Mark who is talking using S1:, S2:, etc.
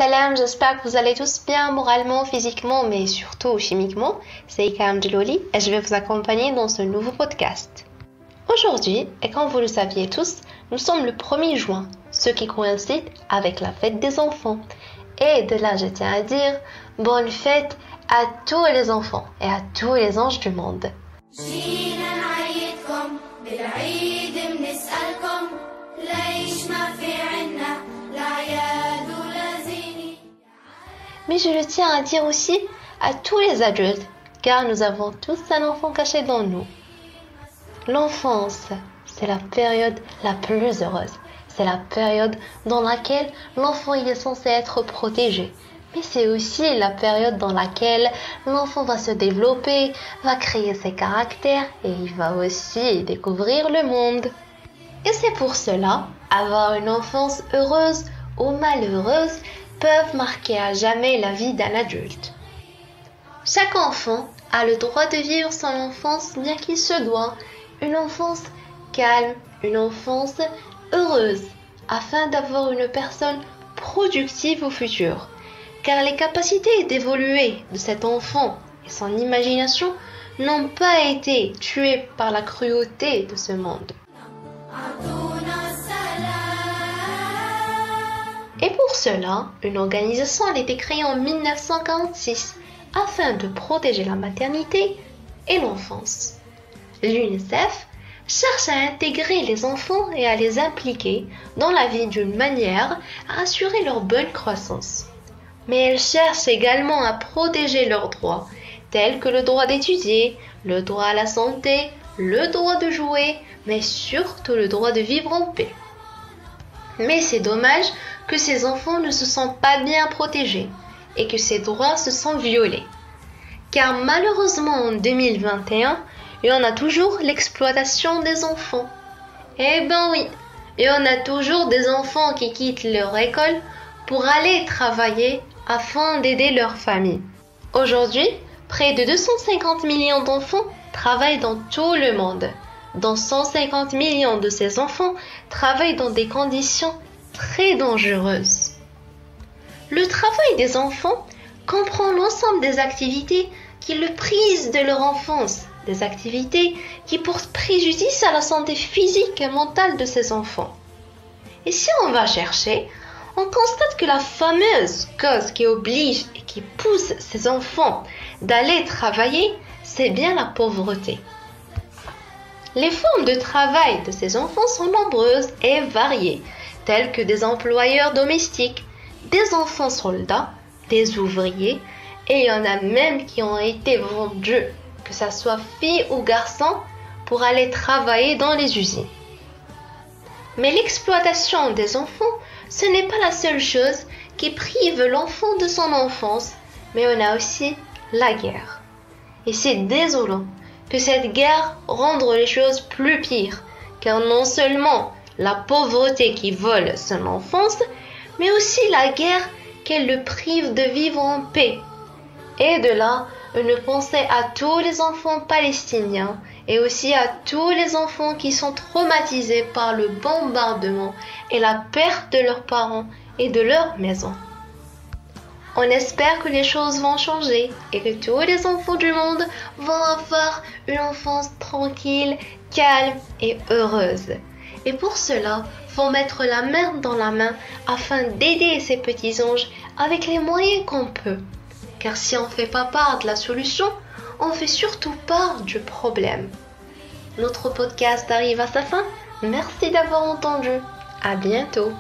S1: Salam, j'espère que vous allez tous bien moralement, physiquement, mais surtout chimiquement. C'est Ikram Djeloli et je vais vous accompagner dans ce nouveau podcast. Aujourd'hui, et comme vous le saviez tous, nous sommes le 1er juin, ce qui coïncide avec la fête des enfants. Et de là, je tiens à dire bonne fête à tous les enfants et à tous les anges du monde. Mais je le tiens à dire aussi à tous les adultes, car nous avons tous un enfant caché dans nous. L'enfance, c'est la période la plus heureuse. C'est la période dans laquelle l'enfant il est censé être protégé. Mais c'est aussi la période dans laquelle l'enfant va se développer, va créer ses caractères et il va aussi découvrir le monde. Et c'est pour cela, avoir une enfance heureuse ou malheureuse peuvent marquer à jamais la vie d'un adulte. Chaque enfant a le droit de vivre son enfance bien qu'il se doit, une enfance calme, une enfance heureuse, afin d'avoir une personne productive au futur. Car les capacités d'évoluer de cet enfant et son imagination n'ont pas été tuées par la cruauté de ce monde. Et pour cela, une organisation a été créée en 1946 afin de protéger la maternité et l'enfance. L'UNICEF cherche à intégrer les enfants et à les impliquer dans la vie d'une manière à assurer leur bonne croissance. Mais elle cherche également à protéger leurs droits, tels que le droit d'étudier, le droit à la santé, le droit de jouer, mais surtout le droit de vivre en paix. Mais c'est dommage que ces enfants ne se sentent pas bien protégés et que ces droits se sont violés. Car malheureusement en 2021, il y en a toujours l'exploitation des enfants. Eh ben oui, il y en a toujours des enfants qui quittent leur école pour aller travailler afin d'aider leur famille. Aujourd'hui, près de 250 millions d'enfants travaillent dans tout le monde. Dont 150 millions de ces enfants travaillent dans des conditions très dangereuses. Le travail des enfants comprend l'ensemble des activités qui le privent de leur enfance, des activités qui portent préjudice à la santé physique et mentale de ces enfants. Et si on va chercher, on constate que la fameuse cause qui oblige et qui pousse ces enfants d'aller travailler, c'est bien la pauvreté. Les formes de travail de ces enfants sont nombreuses et variées, telles que des employeurs domestiques, des enfants soldats, des ouvriers, et il y en a même qui ont été vendus, que ce soit filles ou garçons, pour aller travailler dans les usines. Mais l'exploitation des enfants, ce n'est pas la seule chose qui prive l'enfant de son enfance, mais on a aussi la guerre. Et c'est désolant que cette guerre rende les choses plus pires, car non seulement la pauvreté qui vole son enfance, mais aussi la guerre qu'elle le prive de vivre en paix. Et de là, une pensée à tous les enfants palestiniens et aussi à tous les enfants qui sont traumatisés par le bombardement et la perte de leurs parents et de leur maison. On espère que les choses vont changer et que tous les enfants du monde vont avoir une enfance tranquille, calme et heureuse. Et pour cela, faut mettre la main dans la main afin d'aider ces petits anges avec les moyens qu'on peut. Car si on ne fait pas part de la solution, on fait surtout part du problème. Notre podcast arrive à sa fin. Merci d'avoir entendu. À bientôt.